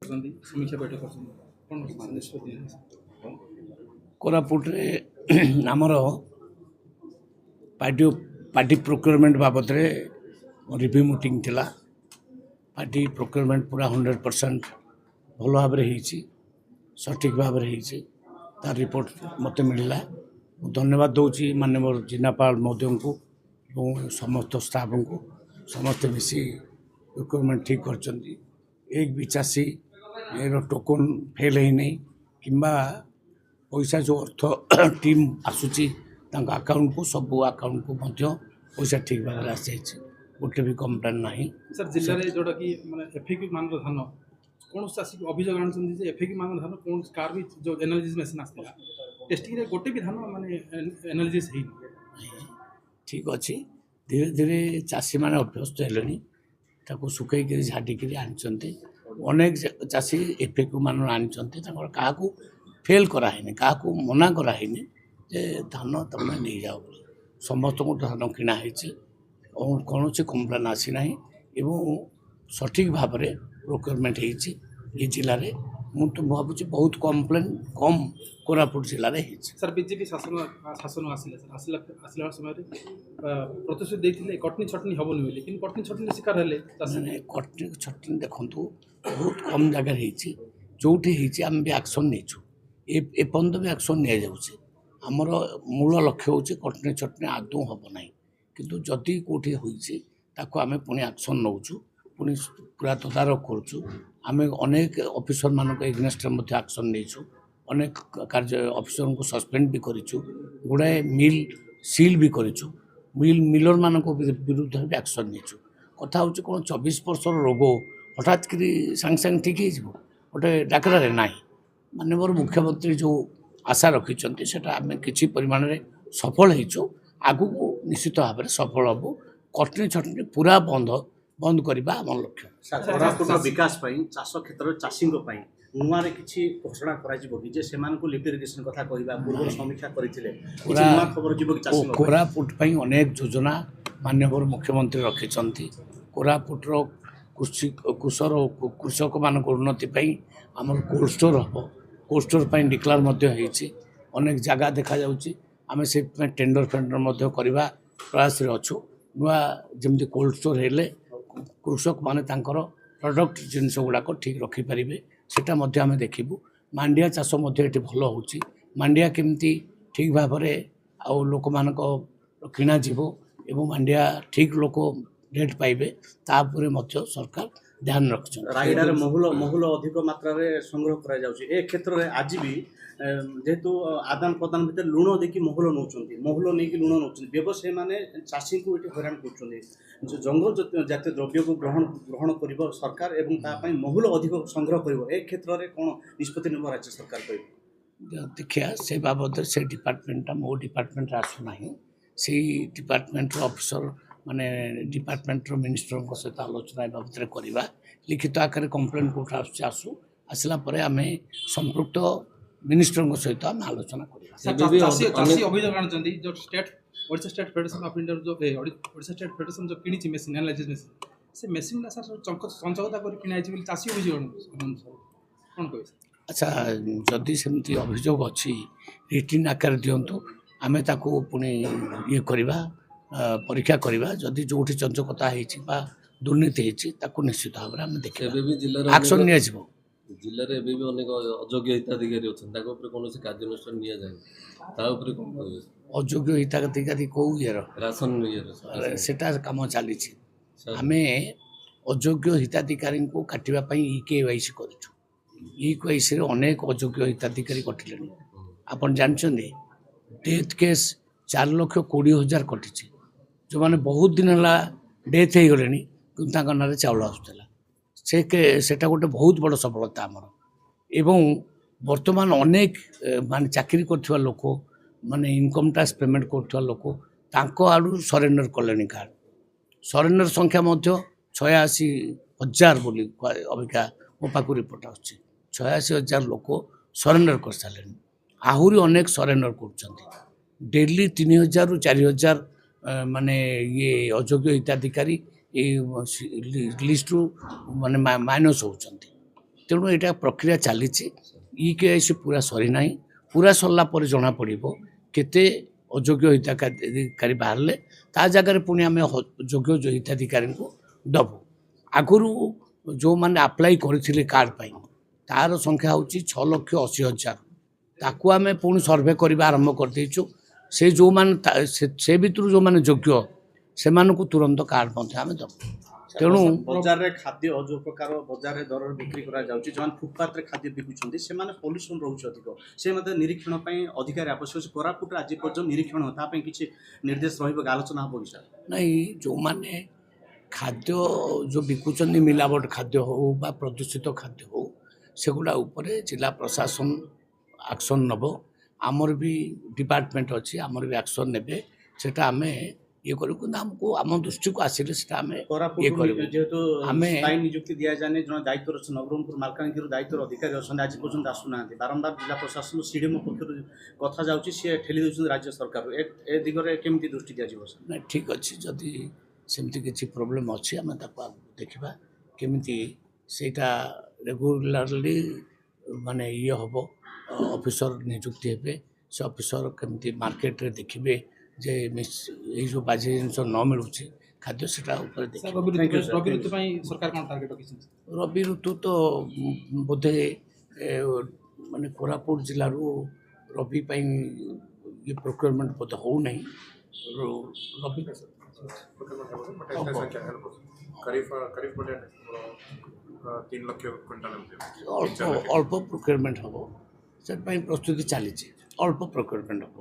समीक्षा बैठक निष्पत्ति कोरापुटे आमर पार्टी पार्टी प्रोक्योरमेंट बाबद रिव्यू मीटिंग थिला। पार्टी प्रोक्योरमेंट पूरा 100% भल भाव सठिक भाव तार रिपोर्ट मत मिलला। धन्यवाद दूसरी माननीय जिलापाल महोदय को समस्त स्टाफ को समस्ते मिसी प्रोक्योरमेंट ठीक कर। एक भी चाषी टोकन फेल है नहीं कि पैसा जो अर्थ टीम आसूची अकाउंट को सब अकाउंट को पैसा ठीक भाव आसी गोटे भी कंप्लेन ना। सर जिले में जोटा कि माने एफएक्यू मान धान कौन चाषी अभियोग आनी एफएक्यू मान धान कौन कार भी जो एनालिसिस मेसीन आसला टेस्टिंग गोटे भी धान माने एनालिसिस है ठीक अच्छे। धीरे धीरे चाषी मैंने अभ्यस्त है सुखैक झाटिक आनी। अनेक चाषी एफएक्यू मान आनी क्या फेल कराए क्या मना कराए जे धान तुम नहीं जाओ समस्त को धान किणाई कौन से कंप्लेन आसी ना एवं सठिक भाव में प्रोक्योरमेंट हो जिले में मु तो भावुँ बहुत कंप्लेन कम कोरापुट जिले में। सर बीजेपी शासन शासन आसला समय प्रतिश्रुति देते कटनी छटनी हेनी बोली कि कटनी छटनी शिकार है कटनी छटनी देखूँ बहुत कम जगह जो आम भी एक्शन नहीं एपर्यंत भी एक्शन नि जाऊे। आमर मूल लक्ष्य हूँ कटनी छटनी आदौ हम ना किंतु जदि कौटी होमें पुणी एक्शन नौ पुणी पूरा तदारख करुँ। आम अनेक ऑफिसर मान एगेन्स्ट एक्शन नहीं अनेक कार्य ऑफिसर को सस्पेंड भी करूँ गुड़ाए मिल सील भी करूँ मिलर मान विरुद्ध भी एक्शन नहीं कथा हूँ कौन 24 वर्ष रोग हठात कि सांगे सांगे ठीक हो गोटे डाकरारे ना माननीय मुख्यमंत्री जो आशा रखिंट से आम कि परिमाण में सफल हो आगु निश्चित भाव में सफल हबू। कटनी छटनी पूरा बंद बंद करने आम लक्ष्य विकास चाष क्षेत्र चाषी नुआ किसी घोषणा कर लिफ्ट इरिगेशन कथा कहवा पूर्व समीक्षा करते खबर जीव कोरापुट अनेक योजना माननीय मुख्यमंत्री रखिंट कोरापुटर कृषक मान उन्नति आम कोल्ड स्टोर हम कोल्ड स्टोर डिक्लेयर अनेक जगह देखा आम से टेंडर फेंडर करवा प्रयास अच्छु नुआ जमी कोल्ड स्टोर हेले कृषक माने प्रोडक्ट जिनस गुड़ाक ठीक रखिपारे सेटा आम देखू। मांडिया चाष भल हो मांडिया केमती ठीक भाव में आउ लोक मान किणा एवं मांडिया ठीक लोक रेट पाइबे तापर सरकार ध्यान रख। रायगड़ा महुल अधिक मात्रा संग्रह करा क्षेत्र में आज भी जेहेतु आदान प्रदान भितर लुण देखिए महुल नौ नहीं लुण नौ व्यवसायी मैंने चाषी को ये हैरान कर जंगल जातीय द्रव्य को ग्रहण कर सरकार एवं महुल अधिक संग्रह कर क्षेत्र में कौन निष्पत्ति नेब राज्य सरकार कह देखिए से बाबद से डिपार्टमेंटा मो डिपार्टमेंट आसुना से डिपार्टमेंट ऑफिसर माने डिपार्टमेंट मिनिस्टर सहित आलोचना बाबद करवा लिखित आकार कंप्लेन कोर्ट आसू आसला आम संपृक्त मिनिस्टर सहित आम आलोचना जो state Odisha state federation of India जो ओडिशा स्टेट फेडरेशन जो किणी मेसीन एनालाइसिस मेसीन से मेसीन ना सर चंचकता कर किणा बोली चाषी अभियोग कौन कह। अच्छा जदि सेमती अभियोग अच्छी रिटिन आकार दिंतु आम ताको पुणी ये करवा परीक्षा करवा जदि जो चंचकता हो दुर्नीति होती निश्चित भाव में आम देखा एक्शन नि जिले में भी अनेक अयोग्य हिताधिकारी अच्छा कौन कार्यानुष्ठान नि अयोग्य हिताधिकारी कौ ये राशन सेटा कम चली आम अयोग्य हिताधिकारी को काटापी EKYC करूँ EKYC अनेक अयोग्य हिताधिकारी कटिले आपन जानते डेथ केस 4,20,000 कटी जो मैंने बहुत दिन है डेथ हो गले कि ना चाउल आसूला सेटा गोटे बहुत बड़ सफलता आमर एवं वर्तमान अनेक माने चाकरी कर लोक माने इनकम टैक्स पेमेंट कर लोक आड़ू सरेंडर कले कार्ड सरेंडर संख्या 86,000 बोली अबिका मो पाक रिपोर्ट आछी 86,000 लोक सरेंडर कर सारे आहरी अनेक सरेंडर कर डेली 3,000 ରୁ 4,000 माने ये अयोग्य हिताधिकारी लिस्ट माने माइनस होती ତେଣୁ ଏଇଟା ପ୍ରକ୍ରିୟା ଚାଲିଛି। EKIC ପୁରା ସରିନାହିଁ। ପୁରା ସରିଲା ପରେ ଜଣାପଡ଼ିବ କେତେ ଅଯୋଗ୍ୟ ହିତାଧିକାରୀ ବାହାରିଲେ ତା ଜାଗାରେ ପୁଣି ଆମେ ଯୋଗ୍ୟ ହିତାଧିକାରୀଙ୍କୁ ଦେବୁ। ଆଗରୁ ଯେଉଁମାନେ ଆପ୍ଲାଏ କରିଥିଲେ କାର୍ଡ଼ ପାଇଁ ତାର ସଂଖ୍ୟା ହେଉଛି 6,80,000। ତାକୁ ଆମେ ପୁଣି ସର୍ଭେ କରିବା ଆରମ୍ଭ କରିଦେଇଛୁ। ସେ ଯେଉଁମାନେ ସେ ଭିତରୁ ଯେଉଁମାନେ ଯୋଗ୍ୟ ସେମାନଙ୍କୁ ତୁରନ୍ତ କାର୍ଡ଼ ମଧ୍ୟ ଆମେ ଦେବୁ। ତେଣୁ ବଜାରରେ ଖାଦ୍ୟ ଯେଉଁ ପ୍ରକାର ବଜାରରେ ଦରରେ ବିକ୍ରି କରାଯାଉଛି, ଯେଉଁମାନେ ଫୁଟପାଥରେ ଖାଦ୍ୟ ବିକୁଛନ୍ତି ସେମାନେ ପଲ୍ୟୁସନ ରହୁଛି ଅଧିକ, ସେ ମଧ୍ୟ ନିରୀକ୍ଷଣ ପାଇଁ ଅଧିକାରୀ ଆବଶ୍ୟକ ଅଛି। କୋରାପୁଟରେ ଆଜି ପର୍ଯ୍ୟନ୍ତ ନିରୀକ୍ଷଣ ତା ପାଇଁ କିଛି ନିର୍ଦ୍ଦେଶ ରହିବ କି ଆଲୋଚନା ହେବ କି ସାର୍? ନାଇଁ, ଯେଉଁମାନେ ଖାଦ୍ୟ ଯେଉଁ ବିକୁଛନ୍ତି ମିଲାବଟ ଖାଦ୍ୟ ହେଉ ବା ପ୍ରଦୂଷିତ ଖାଦ୍ୟ ହେଉ ସେଗୁଡ଼ା ଉପରେ ଜିଲ୍ଲା ପ୍ରଶାସନ ଆକ୍ସନ୍ ନେବ। ଆମର ବି ଡିପାର୍ଟମେଣ୍ଟ ଅଛି, ଆମର ବି ଆକ୍ସନ୍ ନେବେ। ସେଟା ଆମେ ଇଏ କରିବୁ, କିନ୍ତୁ ଆମକୁ ଆମ ଦୃଷ୍ଟିକୁ ଆସିଲେ ସେଟା ଆମେ ଇଏ କରିବୁ। ଯେହେତୁ ଆମେ ସ୍ଥାୟୀ ନିଯୁକ୍ତି ଦିଆଯାଏନି, ଜଣେ ଦାୟିତ୍ୱରେ ଅଛି ନବରଙ୍ଗପୁର ମାଲକାନଗିରିର ଦାୟିତ୍ୱର ଅଧିକାରୀ ଅଛନ୍ତି, ଆଜି ପର୍ଯ୍ୟନ୍ତ ଆସୁନାହାନ୍ତି। ବାରମ୍ବାର ଜିଲ୍ଲା ପ୍ରଶାସନ CDMO ପକ୍ଷରୁ କଥା ଯାଉଛି, ସିଏ ଠେଲି ଦେଉଛନ୍ତି ରାଜ୍ୟ ସରକାରରୁ। ଏ ଦିଗରେ କେମିତି ଦୃଷ୍ଟି ଦିଆଯିବ ସାର୍? ନାଇଁ, ଠିକ୍ ଅଛି। ଯଦି ସେମିତି କିଛି ପ୍ରୋବ୍ଲେମ୍ ଅଛି ଆମେ ତାକୁ ଆଗକୁ ଦେଖିବା କେମିତି ସେଇଟା ରେଗୁଲାରଲି ମାନେ ଇଏ ହେବ। ଅଫିସର ନିଯୁକ୍ତି ହେବେ, ସେ ଅଫିସର କେମିତି ମାର୍କେଟରେ ଦେଖିବେ ଯେ ଏଇ ଯେଉଁ ବାଜେ ଜିନିଷ ନ ମିଳୁଛି ଖାଦ୍ୟ ସେଟା ଉପରେ ଦେଖିବେ। ରବି ଋତୁ ପାଇଁ ସରକାର କ'ଣ ଟାର୍ଗେଟ୍ ରଖିଛନ୍ତି? ରବି ଋତୁ ତ ବୋଧେ ମାନେ କୋରାପୁଟ ଜିଲ୍ଲାରୁ ରବି ପାଇଁ ଇଏ ପ୍ରୋକ୍ୟୁରମେଣ୍ଟ ବୋଧେ ହେଉନାହିଁ। ରବି ଅଳ୍ପ ପ୍ରୋକ୍ୟୁରମେଣ୍ଟ ହେବ, ସେଥିପାଇଁ ପ୍ରସ୍ତୁତି ଚାଲିଛି। ଅଳ୍ପ ପ୍ରୋକ୍ୟୁରମେଣ୍ଟ ହେବ।